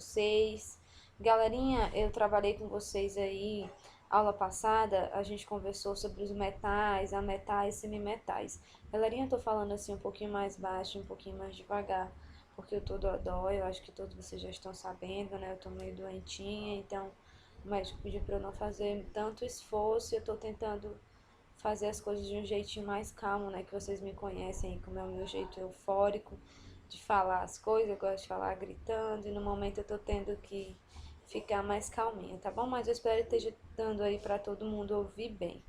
vocês. Galerinha, eu trabalhei com vocês aí, aula passada, a gente conversou sobre os metais, ametais e semimetais. Galerinha, eu tô falando assim um pouquinho mais baixo, um pouquinho mais devagar, porque eu tô dodói, eu acho que todos vocês já estão sabendo, né? Eu tô meio doentinha, então o médico pediu pra eu não fazer tanto esforço e eu tô tentando fazer as coisas de um jeitinho mais calmo, né? Que vocês me conhecem, como é o meu jeito eufórico de falar as coisas, eu gosto de falar gritando, e no momento eu tô tendo que ficar mais calminha, tá bom? Mas eu espero que esteja dando aí pra todo mundo ouvir bem.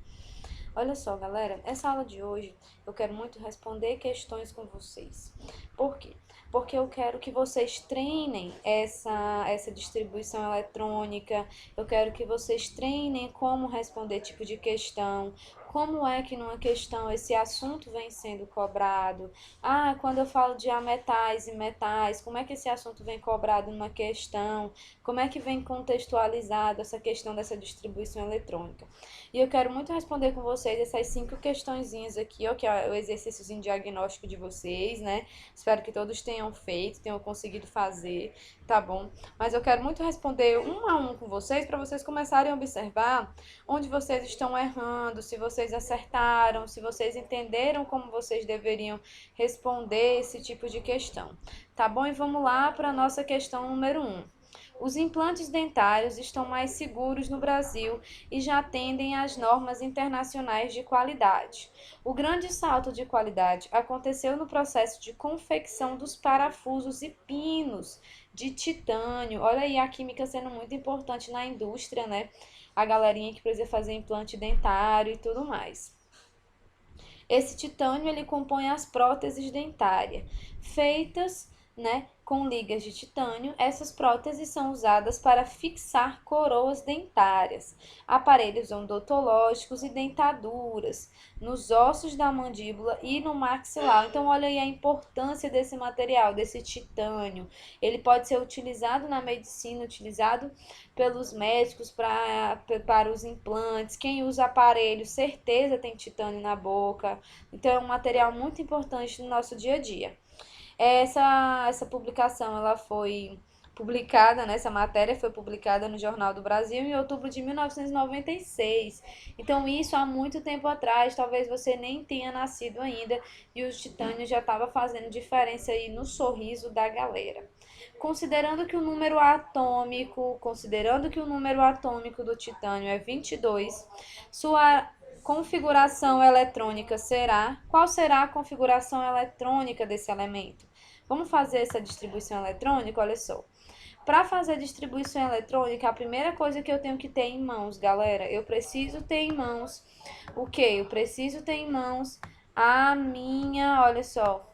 Olha só, galera, essa aula de hoje eu quero muito responder questões com vocês. Por quê? Porque eu quero que vocês treinem essa distribuição eletrônica, eu quero que vocês treinem como responder tipo de questão, como é que numa questão esse assunto vem sendo cobrado. Ah, quando eu falo de ametais e metais, como é que esse assunto vem cobrado numa questão, como é que vem contextualizado essa questão dessa distribuição eletrônica. E eu quero muito responder com vocês essas 5 questõezinhas aqui, ó, que é o exercíciozinho diagnóstico de vocês, né? Espero que todos tenham feito, tenham conseguido fazer, tá bom? Mas eu quero muito responder um a um com vocês, para vocês começarem a observar onde vocês estão errando, se vocês acertaram, se vocês entenderam como vocês deveriam responder esse tipo de questão, tá bom? E vamos lá para a nossa questão número 1. Os implantes dentários estão mais seguros no Brasil e já atendem às normas internacionais de qualidade. O grande salto de qualidade aconteceu no processo de confecção dos parafusos e pinos de titânio. Olha aí a química sendo muito importante na indústria, né? A galerinha que precisa fazer implante dentário e tudo mais. Esse titânio ele compõe as próteses dentárias, feitas, né, com ligas de titânio. Essas próteses são usadas para fixar coroas dentárias, aparelhos odontológicos e dentaduras nos ossos da mandíbula e no maxilar. Então, olha aí a importância desse material, desse titânio. Ele pode ser utilizado na medicina, utilizado pelos médicos para os implantes. Quem usa aparelho, certeza tem titânio na boca. Então, é um material muito importante no nosso dia a dia. Essa publicação ela foi publicada, né, essa matéria foi publicada no Jornal do Brasil em outubro de 1996. Então, isso há muito tempo atrás, talvez você nem tenha nascido ainda, e o titânio já estava fazendo diferença aí no sorriso da galera. Considerando que o número atômico do titânio é 22, sua configuração eletrônica será... Qual será a configuração eletrônica desse elemento? Vamos fazer essa distribuição eletrônica? Olha só. Para fazer a distribuição eletrônica, a primeira coisa que eu tenho que ter em mãos, galera, eu preciso ter em mãos o quê? Eu preciso ter em mãos olha só,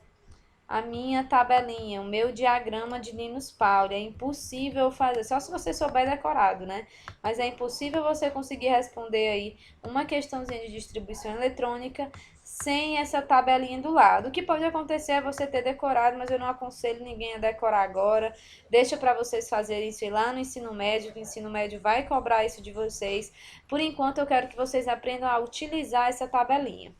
a minha tabelinha, o meu diagrama de Linus Pauling. É impossível fazer, só se você souber decorado, né? Mas é impossível você conseguir responder aí uma questãozinha de distribuição eletrônica sem essa tabelinha do lado. O que pode acontecer é você ter decorado, mas eu não aconselho ninguém a decorar agora. Deixa para vocês fazerem isso lá no ensino médio, que o ensino médio vai cobrar isso de vocês. Por enquanto, eu quero que vocês aprendam a utilizar essa tabelinha.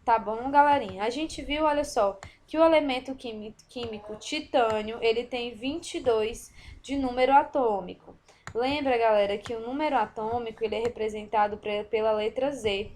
Tá bom, galerinha? A gente viu, olha só, que o elemento químico titânio, ele tem 22 de número atômico. Lembra, galera, que o número atômico, ele é representado pela letra Z.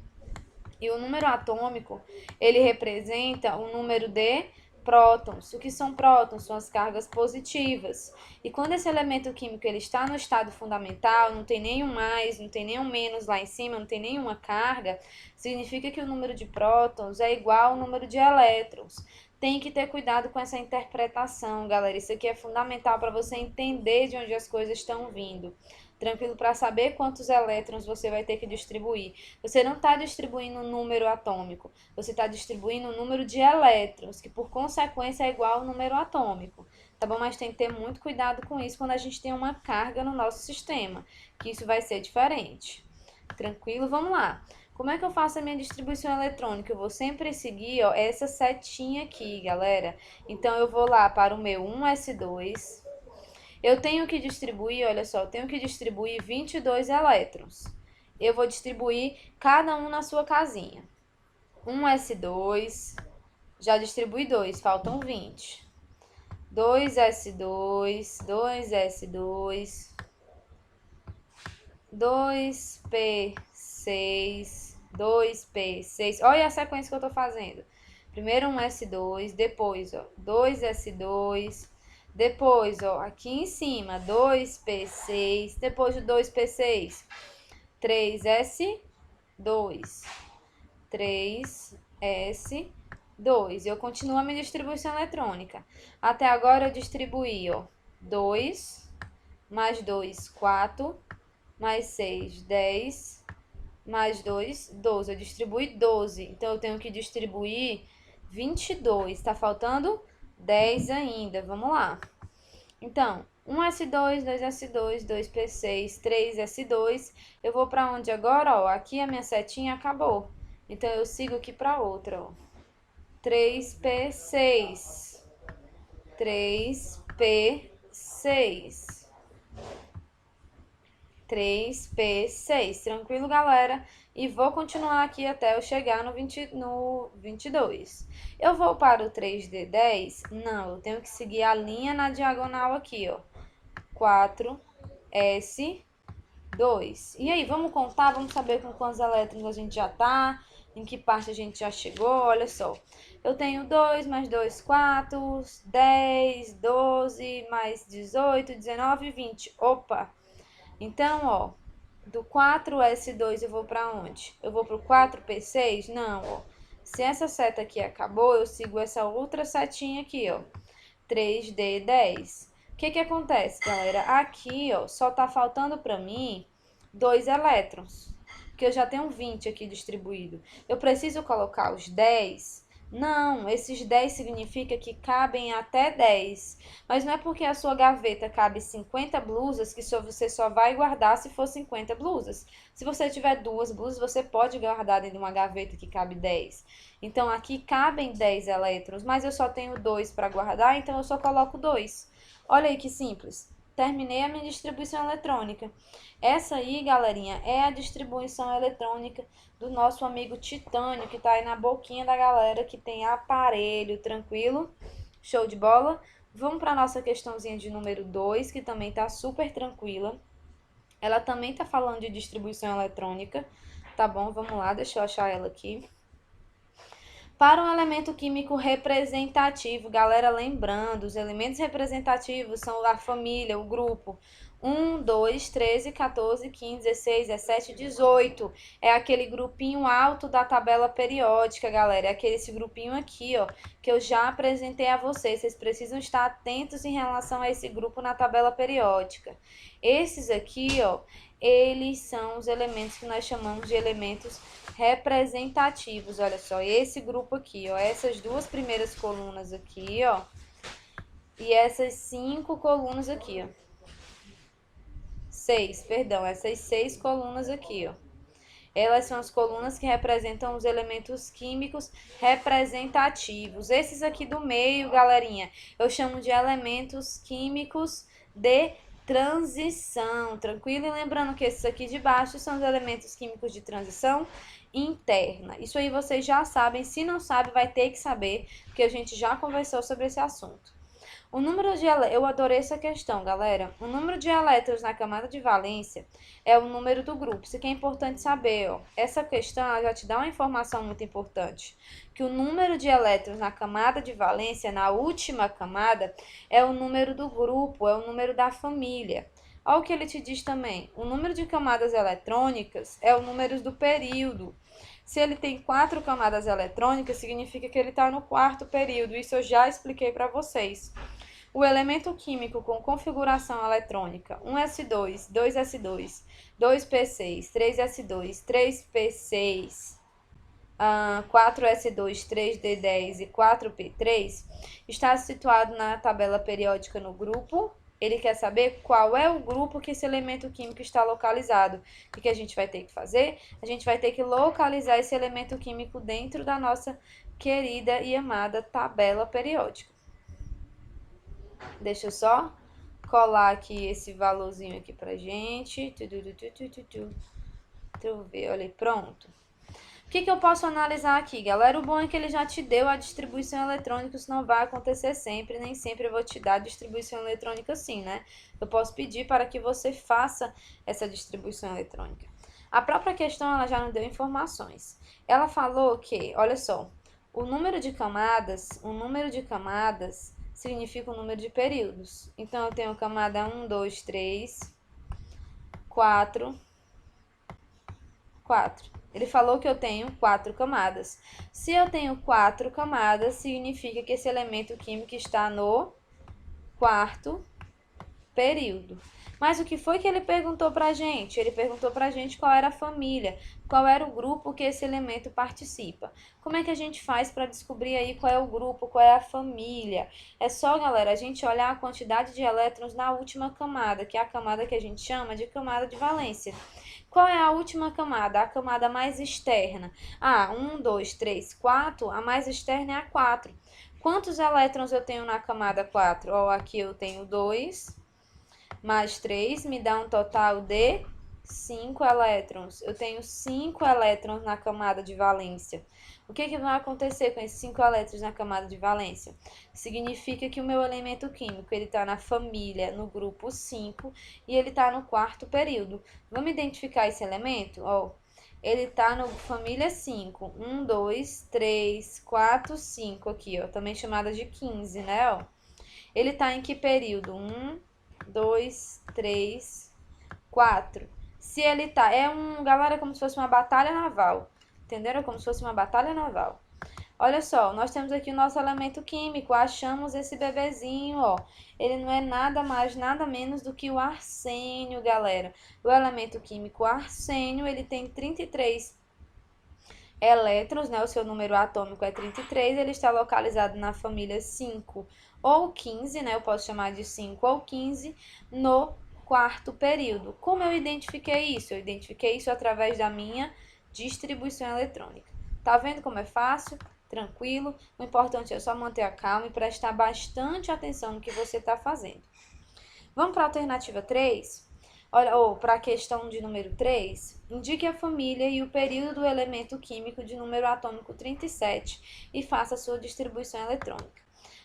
E o número atômico, ele representa o número de prótons. O que são prótons? São as cargas positivas. E quando esse elemento químico ele está no estado fundamental, não tem nenhum mais, não tem nenhum menos lá em cima, não tem nenhuma carga, significa que o número de prótons é igual ao número de elétrons. Tem que ter cuidado com essa interpretação, galera. Isso aqui é fundamental para você entender de onde as coisas estão vindo. Tranquilo para saber quantos elétrons você vai ter que distribuir. Você não está distribuindo um número atômico, você está distribuindo um número de elétrons, que por consequência é igual ao número atômico. Tá bom? Mas tem que ter muito cuidado com isso quando a gente tem uma carga no nosso sistema, que isso vai ser diferente. Tranquilo? Vamos lá. Como é que eu faço a minha distribuição eletrônica? Eu vou sempre seguir, ó, essa setinha aqui, galera. Então, eu vou lá para o meu 1s2. Eu tenho que distribuir, olha só, eu tenho que distribuir 22 elétrons. Eu vou distribuir cada um na sua casinha. 1s2, já distribui 2, faltam 20. 2s2, 2s2, 2p6, 2p6. Olha a sequência que eu tô fazendo. Primeiro um S2, depois, ó, 2S2, depois, ó, aqui em cima, 2P6, depois do 2P6, 3S2, 3S2. Eu continuo a minha distribuição eletrônica. Até agora eu distribuí, ó, 2, mais 2, 4, mais 6, 10, mais 2, 12. Eu distribuí 12, então eu tenho que distribuir 22. Tá faltando 10 ainda, vamos lá. Então, 1S2, 2S2, 2P6, 3S2. Eu vou para onde agora? Ó, aqui a minha setinha acabou. Então, eu sigo aqui para outra, ó. 3P6, 3P6, 3P6. Tranquilo, galera? E vou continuar aqui até eu chegar no 22. Eu vou para o 3D10? Não, eu tenho que seguir a linha na diagonal aqui, ó. 4S2. E aí, vamos contar? Vamos saber com quantos elétrons a gente já tá? Em que parte a gente já chegou? Olha só. Eu tenho 2 mais 2, 4, 10, 12, mais 18, 19, 20. Opa! Então, ó, do 4S2 eu vou para onde? Eu vou para o 4P6? Não, ó. Se essa seta aqui acabou, eu sigo essa outra setinha aqui, ó. 3D10. O que acontece, galera? Aqui, ó, só tá faltando para mim 2 elétrons, porque eu já tenho 20 aqui distribuído. Eu preciso colocar os 10? Não, esses 10 significa que cabem até 10. Mas não é porque a sua gaveta cabe 50 blusas que você só vai guardar se for 50 blusas. Se você tiver 2 blusas, você pode guardar dentro de uma gaveta que cabe 10. Então, aqui cabem 10 elétrons, mas eu só tenho 2 para guardar, então eu só coloco 2. Olha aí que simples. Terminei a minha distribuição eletrônica. Essa aí, galerinha, é a distribuição eletrônica do nosso amigo Titânio, que tá aí na boquinha da galera que tem aparelho, tranquilo? Show de bola? Vamos para nossa questãozinha de número 2, que também tá super tranquila. Ela também tá falando de distribuição eletrônica, tá bom? Vamos lá, deixa eu achar ela aqui. Para um elemento químico representativo, galera, lembrando, os elementos representativos são a família, o grupo. 1, 2, 13, 14, 15, 16, 17, 18. É aquele grupinho alto da tabela periódica, galera. É esse grupinho aqui, ó, que eu já apresentei a vocês. Vocês precisam estar atentos em relação a esse grupo na tabela periódica. Esses aqui, ó, eles são os elementos que nós chamamos de elementos representativos. Olha só, esse grupo aqui, ó, essas duas primeiras colunas aqui, ó, e essas 5 colunas aqui, ó. 6, perdão, essas 6 colunas aqui, ó. Elas são as colunas que representam os elementos químicos representativos. Esses aqui do meio, galerinha, eu chamo de elementos químicos de transição, tranquilo? E lembrando que esses aqui de baixo são os elementos químicos de transição interna. Isso aí vocês já sabem, se não sabe, vai ter que saber, porque a gente já conversou sobre esse assunto. O número de eu adorei essa questão, galera. O número de elétrons na camada de valência é o número do grupo. Isso aqui é importante saber, ó. Essa questão já te dá uma informação muito importante, que o número de elétrons na camada de valência, na última camada, é o número do grupo, é o número da família. Olha o que ele te diz também. O número de camadas eletrônicas é o número do período. Se ele tem 4 camadas eletrônicas, significa que ele está no 4º período. Isso eu já expliquei para vocês. O elemento químico com configuração eletrônica 1s2, 2s2, 2p6, 3s2, 3p6, 4s2, 3d10 e 4p3 está situado na tabela periódica no grupo. Ele quer saber qual é o grupo que esse elemento químico está localizado. O que a gente vai ter que fazer? A gente vai ter que localizar esse elemento químico dentro da nossa querida e amada tabela periódica. Deixa eu só colar aqui esse valorzinho aqui pra gente. Deixa eu ver, olha aí, pronto. que eu posso analisar aqui, galera? O bom é que ele já te deu a distribuição eletrônica, isso não vai acontecer sempre, nem sempre eu vou te dar a distribuição eletrônica assim, né? Eu posso pedir para que você faça essa distribuição eletrônica. A própria questão, ela já nos deu informações. Ela falou que, olha só, o número de camadas significa o número de períodos. Então, eu tenho camada 1, 2, 3, 4, 4. Ele falou que eu tenho 4 camadas. Se eu tenho 4 camadas, significa que esse elemento químico está no quarto período. Mas o que foi que ele perguntou pra gente? Ele perguntou pra gente qual era a família, qual era o grupo que esse elemento participa. Como é que a gente faz para descobrir aí qual é o grupo, qual é a família? É só, galera, a gente olhar a quantidade de elétrons na última camada, que é a camada que a gente chama de camada de valência. Qual é a última camada? A camada mais externa. 1, 2, 3, 4. A mais externa é a 4. Quantos elétrons eu tenho na camada 4? Aqui eu tenho 2 mais 3 me dá um total de 5 elétrons. Eu tenho 5 elétrons na camada de valência. O que vai acontecer com esses 5 elétrons na camada de valência? Significa que o meu elemento químico ele está na família, no grupo 5, e ele está no quarto período. Vamos identificar esse elemento? Ele está no família 5. 1, 2, 3, 4, 5 aqui, também chamada de 15, né? Ele está em que período? 1, 2, 3, 4. Se ele tá... galera, como se fosse uma batalha naval. Entenderam? Como se fosse uma batalha naval. Olha só, nós temos aqui o nosso elemento químico. Achamos esse bebezinho, Ele não é nada mais, nada menos do que o arsênio, galera. O elemento químico arsênio, ele tem 33 elétrons, né? O seu número atômico é 33. Ele está localizado na família 5 ou 15, né? Eu posso chamar de 5 ou 15, no quarto período. Como eu identifiquei isso? Eu identifiquei isso através da minha distribuição eletrônica. Tá vendo como é fácil? Tranquilo. O importante é só manter a calma e prestar bastante atenção no que você está fazendo. Vamos para a alternativa 3? Olha, para a questão de número 3, indique a família e o período do elemento químico de número atômico 37 e faça a sua distribuição eletrônica.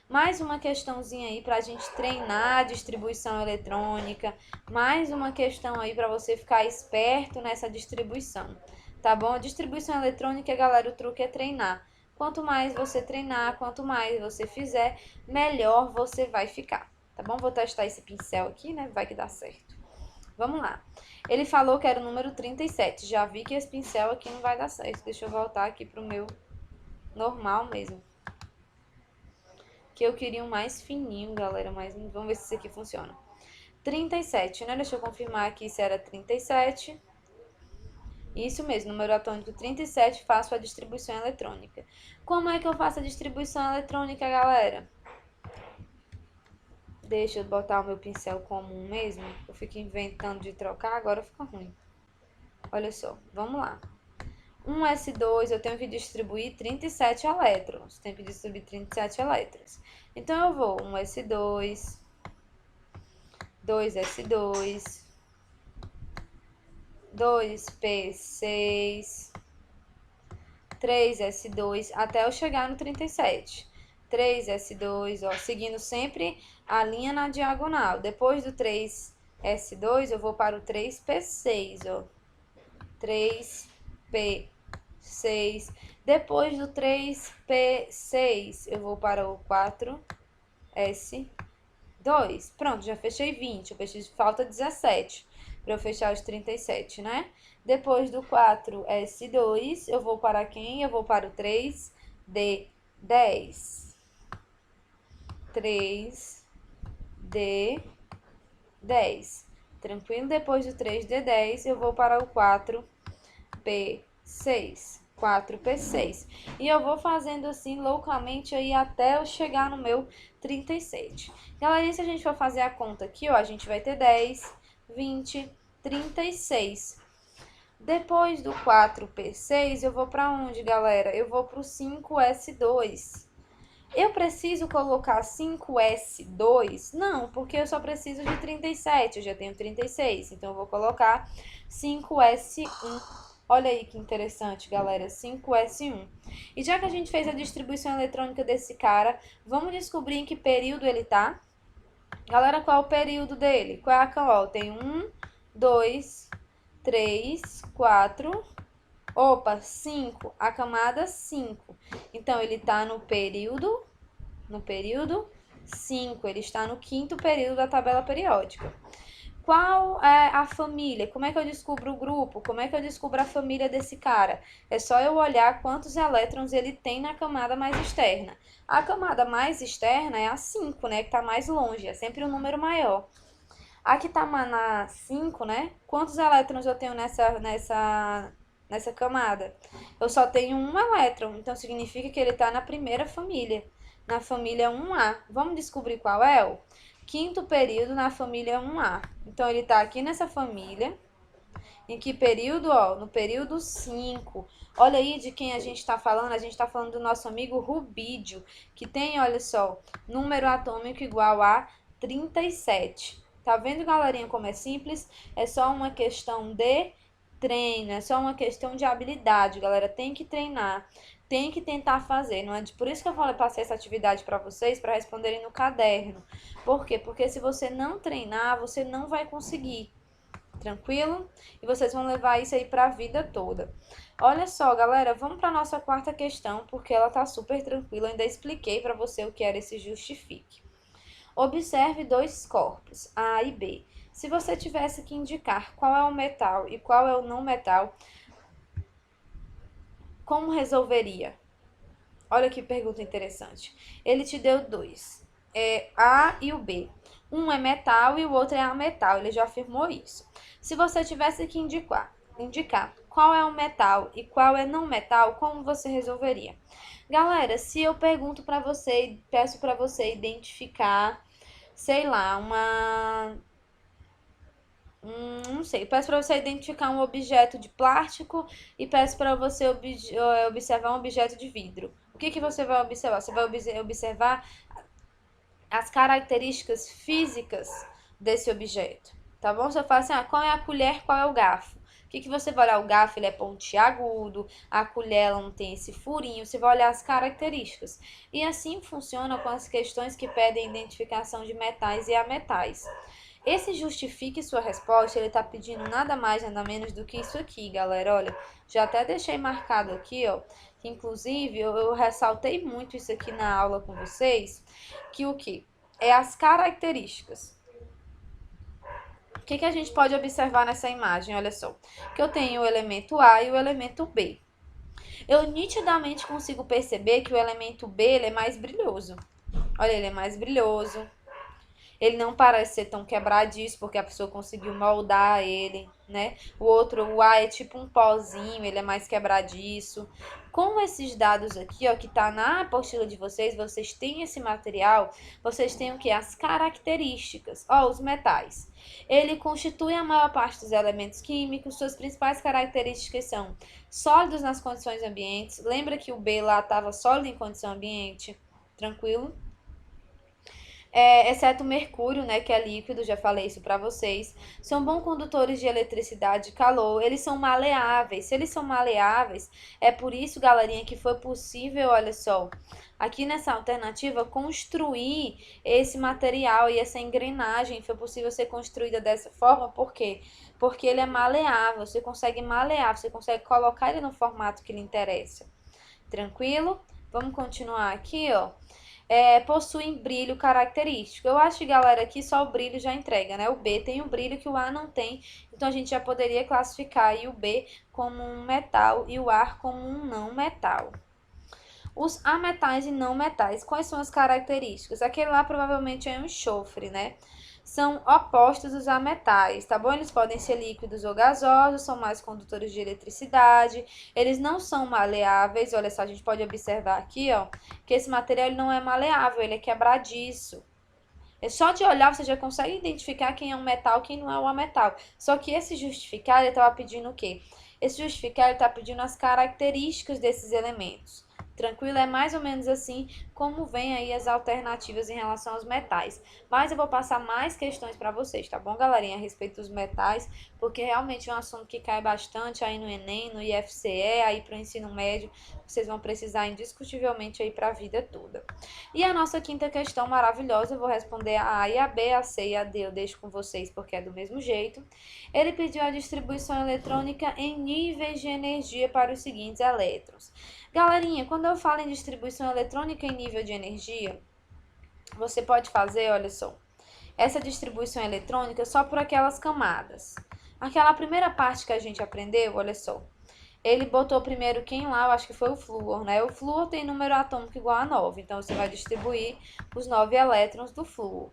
Mais uma questãozinha aí para a gente treinar a distribuição eletrônica, mais uma questão aí para você ficar esperto nessa distribuição, tá bom? A distribuição eletrônica, galera, o truque é treinar. Quanto mais você treinar, quanto mais você fizer, melhor você vai ficar, tá bom? Vou testar esse pincel aqui, né? Vai que dá certo. Vamos lá. Ele falou que era o número 37. Já vi que esse pincel aqui não vai dar certo. Deixa eu voltar aqui pro meu normal mesmo. Que eu queria um mais fininho, galera. Mas vamos ver se isso aqui funciona. 37, né? Deixa eu confirmar aqui se era 37. Isso mesmo, número atômico 37. Faço a distribuição eletrônica. Como é que eu faço a distribuição eletrônica, galera? Deixa eu botar o meu pincel comum mesmo. Eu fico inventando de trocar, agora fica ruim. Olha só, vamos lá. 1s2 eu tenho que distribuir 37 elétrons. Tenho que distribuir 37 elétrons. Então, eu vou 1s2, 2s2, 2p6, 3s2, até eu chegar no 37. 3s2, seguindo sempre a linha na diagonal. Depois do 3s2, eu vou para o 3p6, 3p6. Depois do 3p6, eu vou para o 4s2. Pronto, já fechei 20. Eu fechei, falta 17 para eu fechar os 37, né? Depois do 4s2, eu vou para quem? Eu vou para o 3d10. 3d10. Tranquilo? Depois do 3d10, eu vou para o 4p6. 4p6. E eu vou fazendo assim loucamente aí até eu chegar no meu 37. Galera, se a gente for fazer a conta aqui, a gente vai ter 10, 20, 36. Depois do 4p6, eu vou para onde, galera? Eu vou para o 5s2. Eu preciso colocar 5s2? Não, porque eu só preciso de 37, eu já tenho 36. Então, eu vou colocar 5s1. Olha aí que interessante, galera, 5s1. E já que a gente fez a distribuição eletrônica desse cara, vamos descobrir em que período ele tá? Galera, qual é o período dele? Qual é a camada? Tem 1, 2, 3, 4, opa, 5. A camada 5. Então, ele tá no período 5. Ele está no quinto período da tabela periódica. Qual é a família? Como é que eu descubro o grupo? Como é que eu descubro a família desse cara? É só eu olhar quantos elétrons ele tem na camada mais externa. A camada mais externa é a 5, né? Que está mais longe, é sempre um número maior. A que está na 5, né? Quantos elétrons eu tenho nessa camada? Eu só tenho um elétron, então significa que ele está na primeira família, na família 1A. Vamos descobrir qual é o quinto período na família 1A. Então, ele está aqui nessa família. Em que período? Ó, no período 5. Olha aí de quem a gente está falando. A gente está falando do nosso amigo rubídio, que tem, olha só, número atômico igual a 37. Tá vendo, galerinha, como é simples? É só uma questão de treino, é só uma questão de habilidade, galera. Tem que treinar, tem que tentar fazer. Não é por isso que eu passei essa atividade para vocês, para responderem no caderno. Por quê? Porque se você não treinar, você não vai conseguir. Tranquilo? E vocês vão levar isso aí para a vida toda. Olha só, galera, vamos para nossa quarta questão, porque ela tá super tranquila. Eu ainda expliquei para você o que era esse justifique. Observe dois corpos, A e B. Se você tivesse que indicar qual é o metal e qual é o não metal, como resolveria? Olha que pergunta interessante. Ele te deu dois, A e o B. Um é metal e o outro é ametal, ele já afirmou isso. Se você tivesse que indicar qual é o metal e qual é não metal, como você resolveria? Galera, se eu pergunto para você, peço para você identificar, sei lá, não sei, peço para você identificar um objeto de plástico e peço para você observar um objeto de vidro. O que você vai observar? Você vai observar as características físicas desse objeto, tá bom? Você fala assim, qual é a colher, qual é o garfo? O que você vai olhar? O garfo ele é pontiagudo, a colher ela não tem esse furinho, você vai olhar as características. E assim funciona com as questões que pedem identificação de metais e ametais. Esse justifique sua resposta, ele tá pedindo nada mais, nada menos do que isso aqui, galera. Olha, já até deixei marcado aqui, ó, que inclusive eu ressaltei muito isso aqui na aula com vocês, que o que? É as características. O que a gente pode observar nessa imagem? Olha só, que eu tenho o elemento A e o elemento B. Eu nitidamente consigo perceber que o elemento B ele é mais brilhoso. Olha, ele é mais brilhoso. Ele não parece ser tão quebradiço, porque a pessoa conseguiu moldar ele, né? O outro, o A, é tipo um pozinho, ele é mais quebradiço. Com esses dados aqui, ó, que tá na apostila de vocês, vocês têm esse material, vocês têm o que? As características. Ó, os metais. Ele constitui a maior parte dos elementos químicos, suas principais características são sólidos nas condições ambientes. Lembra que o B lá estava sólido em condição ambiente? Tranquilo? Exceto o mercúrio, né, que é líquido, já falei isso para vocês, são bons condutores de eletricidade e calor, eles são maleáveis. Se eles são maleáveis, é por isso, galerinha, que foi possível, olha só, aqui nessa alternativa, construir esse material e essa engrenagem foi possível ser construída dessa forma, por quê? Porque ele é maleável, você consegue malear, você consegue colocar ele no formato que lhe interessa. Tranquilo? Vamos continuar aqui, ó. Possuem brilho característico. Eu acho que, galera, aqui só o brilho já entrega, né? O B tem o brilho que o A não tem, então a gente já poderia classificar aí o B como um metal e o A como um não metal. Os ametais e não metais, quais são as características? Aquele lá provavelmente é um enxofre, né? São opostos aos ametais, tá bom? Eles podem ser líquidos ou gasosos, são mais condutores de eletricidade, eles não são maleáveis. Olha só, a gente pode observar aqui, ó, que esse material ele não é maleável, ele é quebradiço. É só de olhar você já consegue identificar quem é um metal e quem não é um ametal. Só que esse justificar, ele estava pedindo o quê? Esse justificar, ele está pedindo as características desses elementos. Tranquilo? É mais ou menos assim como vem aí as alternativas em relação aos metais. Mas eu vou passar mais questões para vocês, tá bom, galerinha, a respeito dos metais, porque realmente é um assunto que cai bastante aí no Enem, no IFCE, aí para o ensino médio, vocês vão precisar indiscutivelmente aí para a vida toda. E a nossa quinta questão maravilhosa, eu vou responder a A e a B, a C e a D eu deixo com vocês porque é do mesmo jeito. Ele pediu a distribuição eletrônica em níveis de energia para os seguintes elétrons. Galerinha, quando eu falo em distribuição eletrônica em nível de energia, você pode fazer, olha só, essa distribuição eletrônica só por aquelas camadas. Aquela primeira parte que a gente aprendeu, olha só, ele botou primeiro quem lá, eu acho que foi o flúor, né? O flúor tem número atômico igual a 9, então você vai distribuir os 9 elétrons do flúor.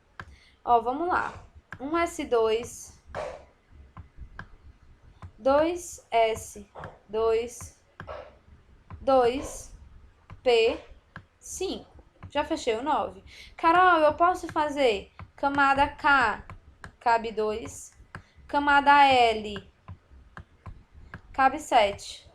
Ó, vamos lá. 1s2, 2s, 2p5. Já fechei o 9. Carol, eu posso fazer camada K, cabe 2. Camada L, cabe 7.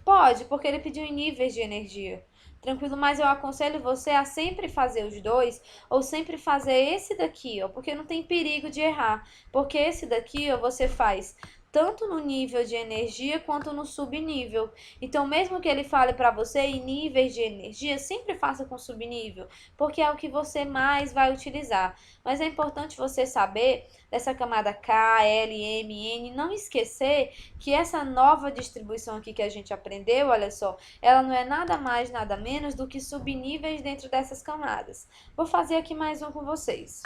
Pode, porque ele pediu em níveis de energia. Tranquilo, mas eu aconselho você a sempre fazer os dois ou sempre fazer esse daqui, ó, porque não tem perigo de errar. Porque esse daqui, ó, você faz tanto no nível de energia quanto no subnível. Então, mesmo que ele fale para você em níveis de energia, sempre faça com subnível, porque é o que você mais vai utilizar. Mas é importante você saber dessa camada K, L, M, N, não esquecer que essa nova distribuição aqui que a gente aprendeu, olha só, ela não é nada mais, nada menos do que subníveis dentro dessas camadas. Vou fazer aqui mais um com vocês.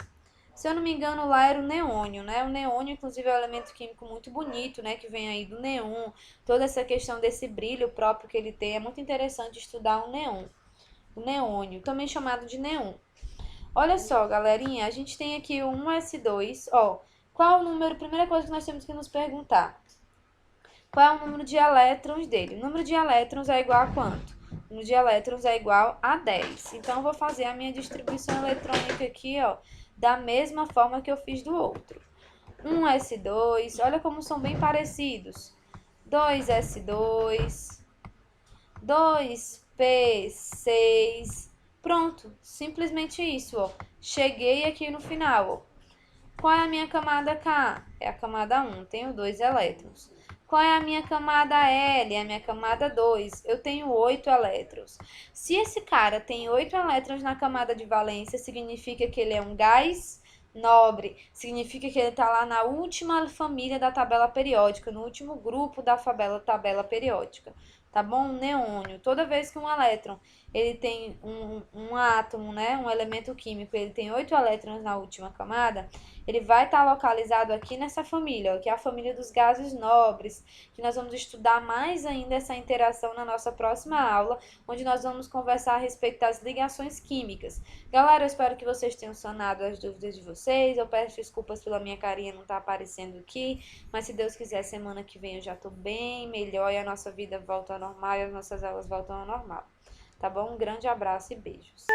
Se eu não me engano, lá era o neônio, né? O neônio, inclusive, é um elemento químico muito bonito, né? Que vem aí do neon. Toda essa questão desse brilho próprio que ele tem. É muito interessante estudar o neon. O neônio, também chamado de neon. Olha só, galerinha, a gente tem aqui o 1s2, ó. Qual é o número? Primeira coisa que nós temos que nos perguntar. Qual é o número de elétrons dele? O número de elétrons é igual a quanto? O número de elétrons é igual a 10. Então, eu vou fazer a minha distribuição eletrônica aqui, ó, da mesma forma que eu fiz do outro. 1s2, olha como são bem parecidos. 2s2, 2p6. Pronto, simplesmente isso, ó. Cheguei aqui no final, ó. Qual é a minha camada K? É a camada 1, tenho 2 elétrons. Qual é a minha camada L? É a minha camada 2. Eu tenho 8 elétrons. Se esse cara tem 8 elétrons na camada de valência, significa que ele é um gás nobre. Significa que ele está lá na última família da tabela periódica, no último grupo da tabela periódica. Tá bom? Um neônio. Toda vez que um elétron ele tem um átomo, né? Um elemento químico, ele tem 8 elétrons na última camada, ele vai estar localizado aqui nessa família, ó, que é a família dos gases nobres, que nós vamos estudar mais ainda essa interação na nossa próxima aula, onde nós vamos conversar a respeito das ligações químicas. Galera, eu espero que vocês tenham sanado as dúvidas de vocês. Eu peço desculpas pela minha carinha não estar aparecendo aqui, mas se Deus quiser, semana que vem eu já estou bem melhor e a nossa vida volta ao normal e as nossas aulas voltam ao normal. Tá bom? Um grande abraço e beijos.